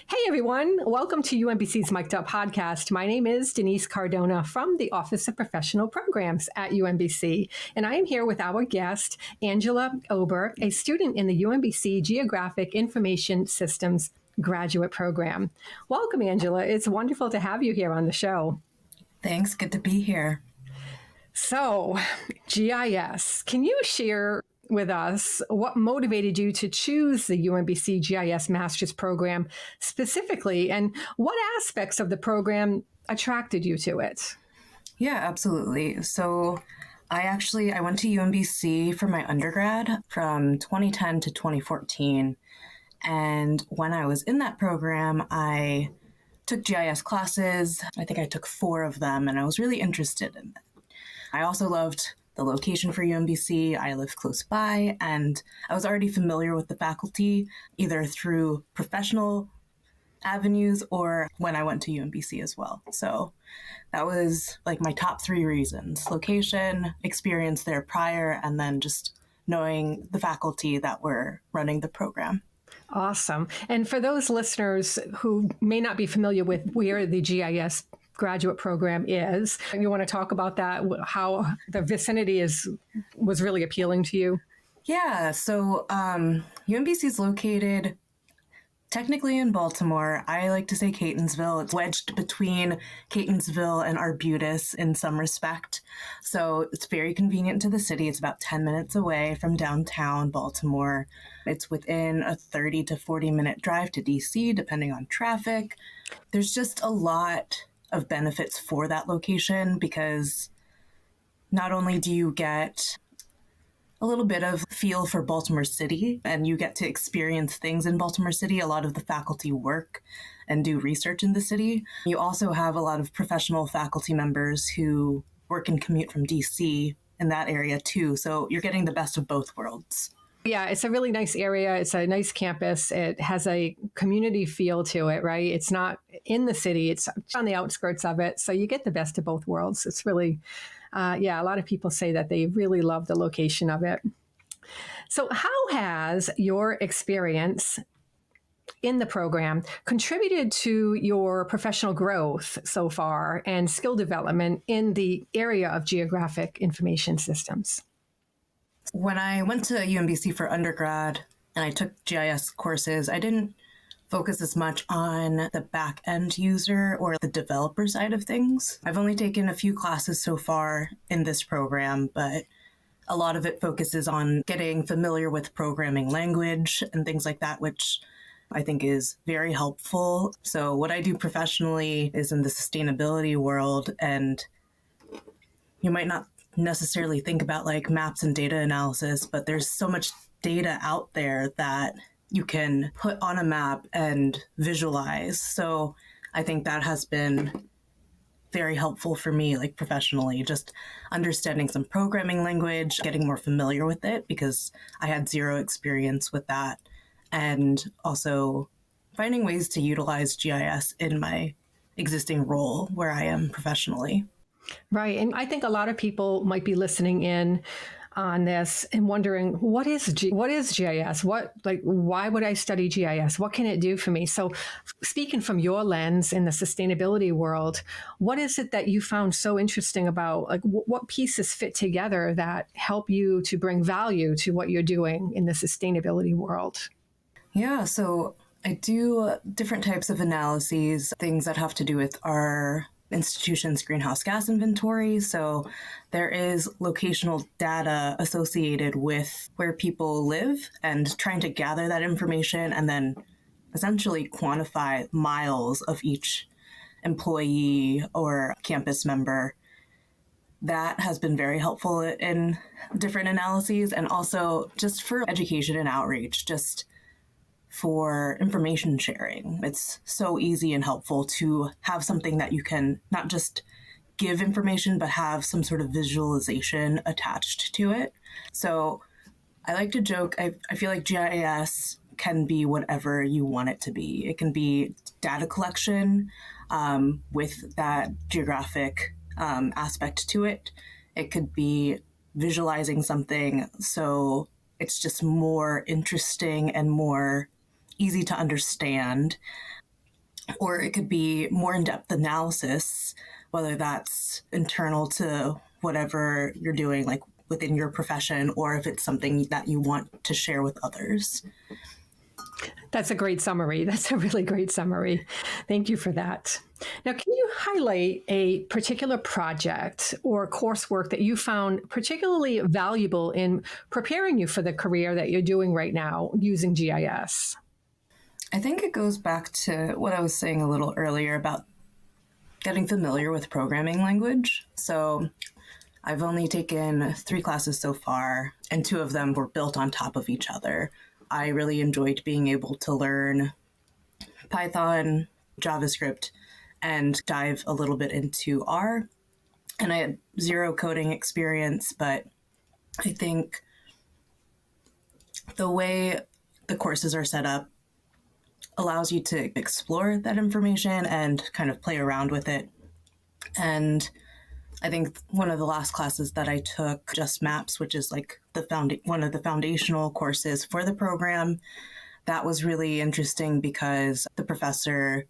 Hey everyone, welcome to UMBC's Mic'd Up podcast. My name is Denise Cardona from the Office of Professional Programs at UMBC, and I am here with our guest, Angela Ober, a student in the UMBC Geographic Information Systems graduate program. Welcome, Angela. It's wonderful to have you here on the show. Thanks. Good to be here. So, GIS, can you share with us what motivated you to choose the UMBC GIS Master's Program specifically, and what aspects of the program attracted you to it? Yeah, absolutely. So I went to UMBC for my undergrad from 2010 to 2014. And when I was in that program, I took GIS classes. I think I took 4 of them, and I was really interested in it. I also loved the location for UMBC. I live close by, and I was already familiar with the faculty, either through professional avenues or when I went to UMBC as well. So that was like my top 3 reasons: location, experience there prior, and then just knowing the faculty that were running the program. Awesome. And for those listeners who may not be familiar with where the GIS graduate program is, you want to talk about that, how the vicinity was really appealing to you? Yeah, so UMBC is located technically in Baltimore. I like to say Catonsville. It's wedged between Catonsville and Arbutus in some respect. So it's very convenient to the city. It's about 10 minutes away from downtown Baltimore. It's within a 30 to 40 minute drive to DC, depending on traffic. There's just a lot of benefits for that location, because not only do you get a little bit of feel for Baltimore City and you get to experience things in Baltimore City, a lot of the faculty work and do research in the city. You also have a lot of professional faculty members who work and commute from DC in that area too. So you're getting the best of both worlds. Yeah, it's a really nice area. It's a nice campus. It has a community feel to it, right? It's not in the city. It's on the outskirts of it. So you get the best of both worlds. It's really, a lot of people say that they really love the location of it. So how has your experience in the program contributed to your professional growth so far and skill development in the area of geographic information systems? When I went to UMBC for undergrad and I took GIS courses, I didn't focus as much on the back-end user or the developer side of things. I've only taken a few classes so far in this program, but a lot of it focuses on getting familiar with programming language and things like that, which I think is very helpful. So what I do professionally is in the sustainability world, and you might not necessarily think about like maps and data analysis, but there's so much data out there that you can put on a map and visualize. So I think that has been very helpful for me, like professionally, just understanding some programming language, getting more familiar with it because I had 0 experience with that, and also finding ways to utilize GIS in my existing role where I am professionally. Right. And I think a lot of people might be listening in on this and wondering, what is GIS? Why would I study GIS? What can it do for me? So speaking from your lens in the sustainability world, what is it that you found so interesting about, like, what pieces fit together that help you to bring value to what you're doing in the sustainability world? Yeah, so I do different types of analyses, things that have to do with our institution's greenhouse gas inventory. So there is locational data associated with where people live and trying to gather that information and then essentially quantify miles of each employee or campus member. That has been very helpful in different analyses, and also just for education and outreach, just for information sharing. It's so easy and helpful to have something that you can not just give information, but have some sort of visualization attached to it. So I like to joke, I feel like GIS can be whatever you want it to be. It can be data collection with that geographic aspect to it. It could be visualizing something so it's just more interesting and more easy to understand. or it could be more in-depth analysis, whether that's internal to whatever you're doing, like within your profession, or if it's something that you want to share with others. That's a great summary. That's a really great summary. Thank you for that. Now, can you highlight a particular project or coursework that you found particularly valuable in preparing you for the career that you're doing right now using GIS? I think it goes back to what I was saying a little earlier about getting familiar with programming language. So I've only taken 3 classes so far, and 2 of them were built on top of each other. I really enjoyed being able to learn Python, JavaScript, and dive a little bit into R. And I had 0 coding experience, but I think the way the courses are set up allows you to explore that information and kind of play around with it. And I think one of the last classes that I took, Just Maps, which is like one of the foundational courses for the program, that was really interesting because the professor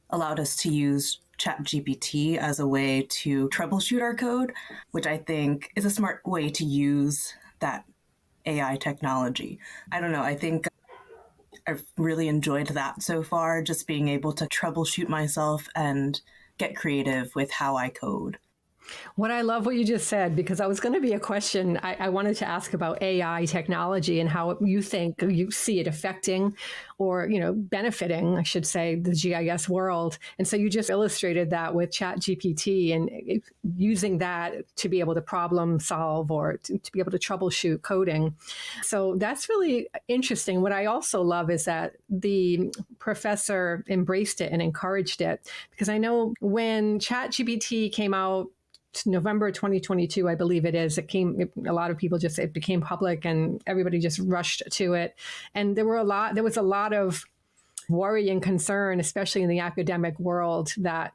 allowed us to use ChatGPT as a way to troubleshoot our code, which I think is a smart way to use that AI technology. I don't know, I think I've really enjoyed that so far, just being able to troubleshoot myself and get creative with how I code. What I love what you just said, because I was going to be a question I wanted to ask about AI technology and how you think you see it affecting or, benefiting, I should say, the GIS world. And so you just illustrated that with ChatGPT and using that to be able to problem solve or to be able to troubleshoot coding. So that's really interesting. What I also love is that the professor embraced it and encouraged it, because I know when ChatGPT came out, November 2022, I believe it is. A lot of people it became public and everybody just rushed to it. And there was a lot of worry and concern, especially in the academic world, that,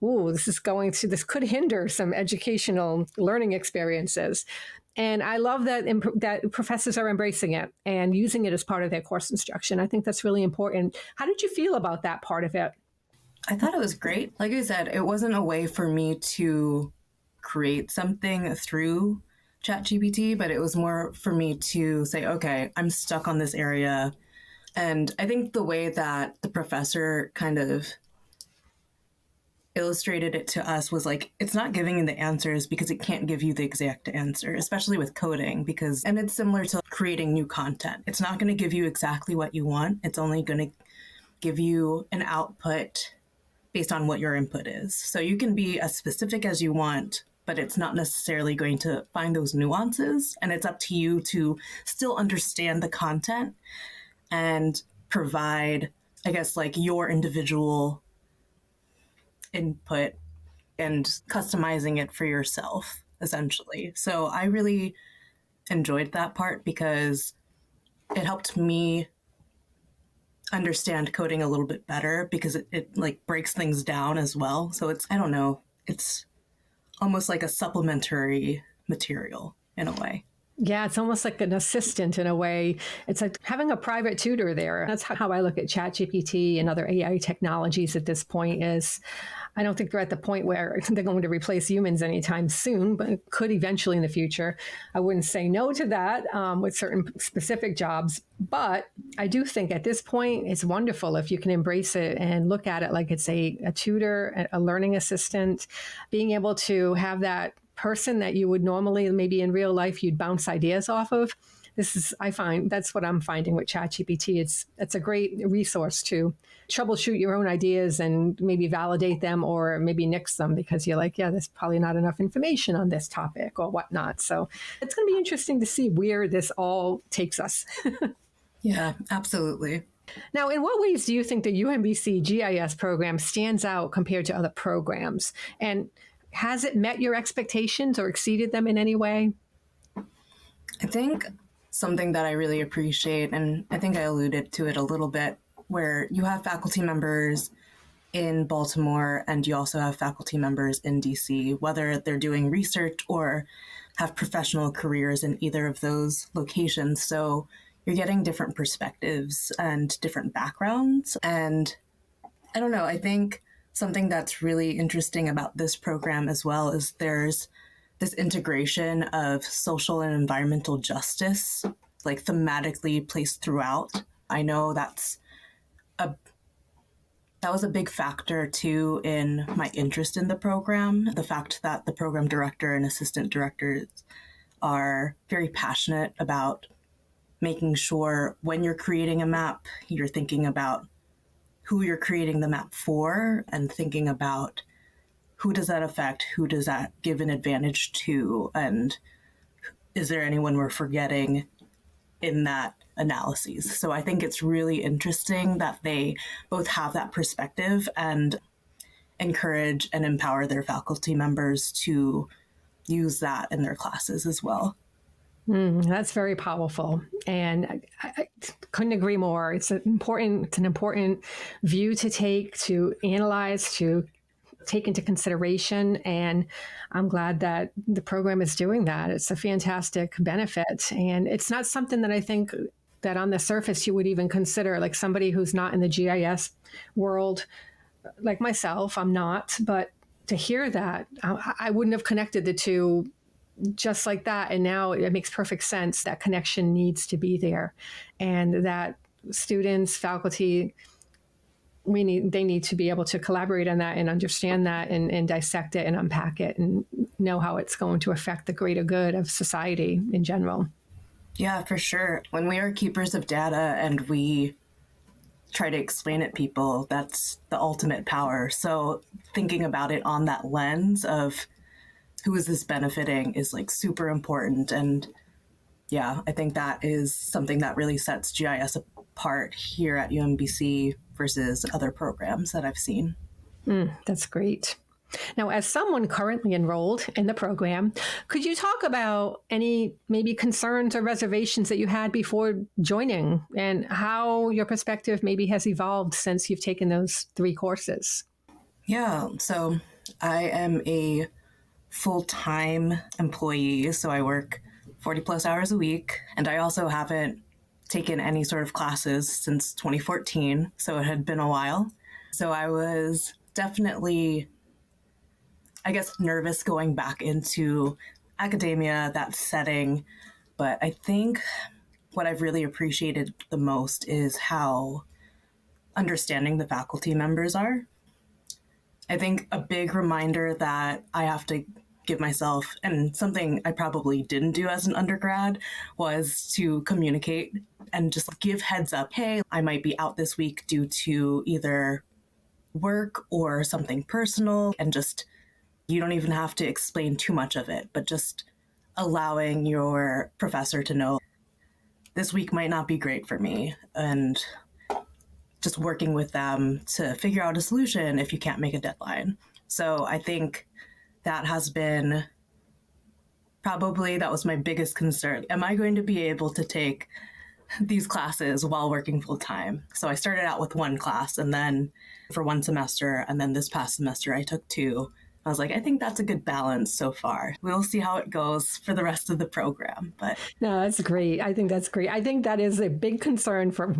this could hinder some educational learning experiences. And I love that professors are embracing it and using it as part of their course instruction. I think that's really important. How did you feel about that part of it? I thought it was great. Like I said, it wasn't a way for me to create something through ChatGPT, but it was more for me to say, okay, I'm stuck on this area. And I think the way that the professor kind of illustrated it to us was like, it's not giving you the answers because it can't give you the exact answer, especially with coding, and it's similar to creating new content. It's not going to give you exactly what you want. It's only going to give you an output based on what your input is. So you can be as specific as you want, but it's not necessarily going to find those nuances. And it's up to you to still understand the content and provide, I guess, like your individual input and customizing it for yourself, essentially. So I really enjoyed that part because it helped me understand coding a little bit better because it like breaks things down as well. So it's almost like a supplementary material in a way. Yeah, it's almost like an assistant in a way. It's like having a private tutor there. That's how I look at ChatGPT and other AI technologies at this point. I don't think they're at the point where they're going to replace humans anytime soon, but it could eventually in the future. I wouldn't say no to that with certain specific jobs. But I do think at this point, it's wonderful if you can embrace it and look at it like it's a tutor, a learning assistant, being able to have that person that you would normally, maybe in real life, you'd bounce ideas off of. I find that's what I'm finding with ChatGPT. It's a great resource to troubleshoot your own ideas and maybe validate them or maybe nix them because you're like, yeah, there's probably not enough information on this topic or whatnot. So it's going to be interesting to see where this all takes us. Yeah, absolutely. Now, in what ways do you think the UMBC GIS program stands out compared to other programs? And has it met your expectations or exceeded them in any way? I think something that I really appreciate, and I think I alluded to it a little bit, where you have faculty members in Baltimore and you also have faculty members in DC, whether they're doing research or have professional careers in either of those locations. So you're getting different perspectives and different backgrounds. And I don't know. I think something that's really interesting about this program as well is there's this integration of social and environmental justice, like thematically placed throughout. I know a that was a big factor too in my interest in the program. The fact that the program director and assistant directors are very passionate about making sure when you're creating a map, you're thinking about who you're creating the map for and thinking about who does that affect, who does that give an advantage to, and is there anyone we're forgetting in that analyses. So I think it's really interesting that they both have that perspective and encourage and empower their faculty members to use that in their classes as well. That's very powerful, and I couldn't agree more. It's an important view to take, to analyze, to take into consideration, and I'm glad that the program is doing that. It's a fantastic benefit, and it's not something that I think that on the surface you would even consider, like somebody who's not in the GIS world, like myself. I'm not, but to hear that, I wouldn't have connected the two just like that. And now it makes perfect sense. That connection needs to be there, and that students, faculty, they need to be able to collaborate on that and understand that and dissect it and unpack it and know how it's going to affect the greater good of society in general. Yeah, for sure. When we are keepers of data and we try to explain it people, that's the ultimate power. So thinking about it on that lens of who is this benefiting is like super important. And yeah, I think that is something that really sets GIS apart here at UMBC versus other programs that I've seen. That's great. Now, as someone currently enrolled in the program, could you talk about any maybe concerns or reservations that you had before joining and how your perspective maybe has evolved since you've taken those 3 courses? Yeah, so I am a full-time employee, so I work 40 plus hours a week, and I also haven't taken any sort of classes since 2014, so it had been a while. So I was definitely, I guess, nervous going back into academia, that setting. But I think what I've really appreciated the most is how understanding the faculty members are. I think a big reminder that I have to give myself, and something I probably didn't do as an undergrad, was to communicate and just give heads up. Hey, I might be out this week due to either work or something personal, and just, you don't even have to explain too much of it, but just allowing your professor to know this week might not be great for me, and just working with them to figure out a solution if you can't make a deadline. So I think that has been that was my biggest concern. Am I going to be able to take these classes while working full time? So I started out with 1 class, and then for 1 semester, and then this past semester I took 2. I was like, I think that's a good balance so far. We'll see how it goes for the rest of the program. But no, that's great. I think that's great. I think that is a big concern for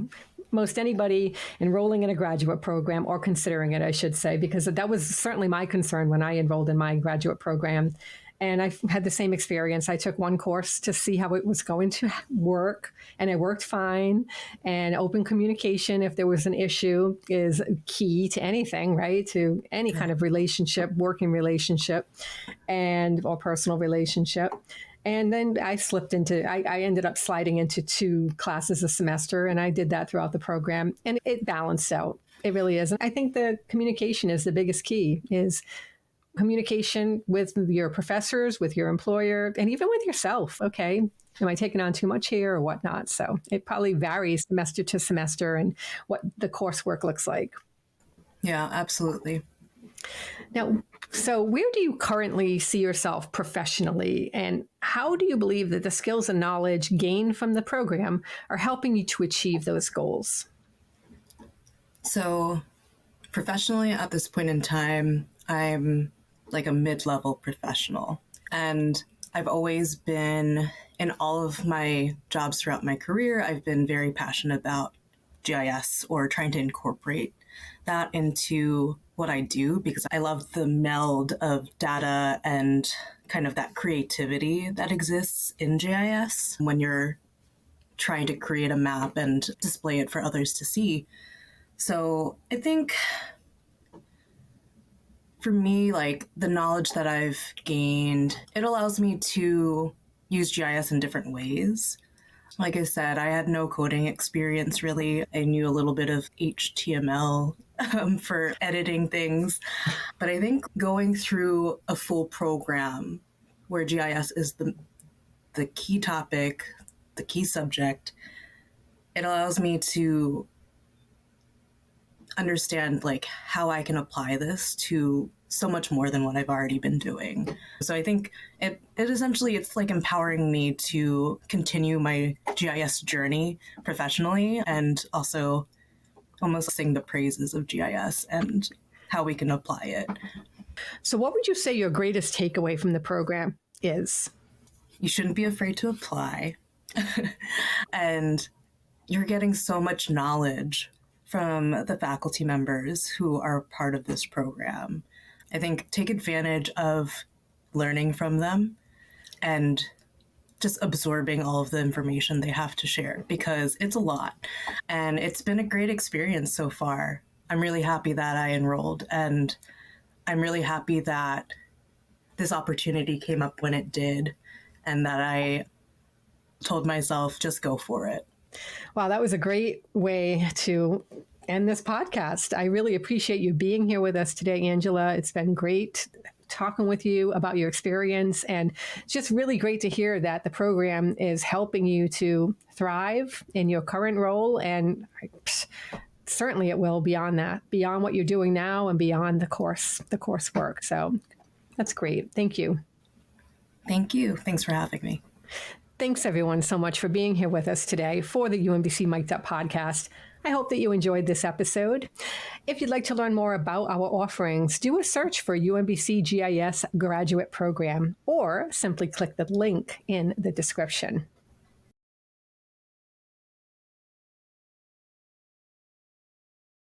most anybody enrolling in a graduate program, or considering it, I should say, because that was certainly my concern when I enrolled in my graduate program. And I had the same experience. I took 1 course to see how it was going to work, and it worked fine. And open communication, if there was an issue, is key to anything, right? To any kind of relationship, working relationship, or personal relationship. And then I ended up sliding into 2 classes a semester, and I did that throughout the program, and it balanced out. It really is. And I think the communication is the biggest key, is communication with your professors, with your employer, and even with yourself. Okay, am I taking on too much here or whatnot? So it probably varies semester to semester and what the coursework looks like. yeah, absolutely. Now, so where do you currently see yourself professionally, and how do you believe that the skills and knowledge gained from the program are helping you to achieve those goals? So professionally, at this point in time, I'm like a mid-level professional. And I've always been, in all of my jobs throughout my career, I've been very passionate about GIS, or trying to incorporate that into what I do because I love the meld of data and kind of that creativity that exists in GIS when you're trying to create a map and display it for others to see. So I think for me, like the knowledge that I've gained, it allows me to use GIS in different ways. Like I said, I had no coding experience really. I knew a little bit of HTML for editing things. But I think going through a full program where GIS is the key topic, the key subject, it allows me to understand like how I can apply this to so much more than what I've already been doing. So I think it essentially, it's like empowering me to continue my GIS journey professionally and also almost sing the praises of GIS and how we can apply it. So what would you say your greatest takeaway from the program is? You shouldn't be afraid to apply. And you're getting so much knowledge from the faculty members who are part of this program. I think take advantage of learning from them and just absorbing all of the information they have to share because it's a lot. And it's been a great experience so far. I'm really happy that I enrolled, and I'm really happy that this opportunity came up when it did and that I told myself, just go for it. Wow, that was a great way to end this podcast. I really appreciate you being here with us today, Angela. It's been great talking with you about your experience, and it's just really great to hear that the program is helping you to thrive in your current role, and certainly it will beyond that, beyond what you're doing now and beyond the coursework. So that's great. Thank you. Thank you. Thanks for having me. Thanks, everyone, so much for being here with us today for the UMBC Mic'd Up podcast. I hope that you enjoyed this episode. If you'd like to learn more about our offerings, do a search for UMBC GIS Graduate Program or simply click the link in the description.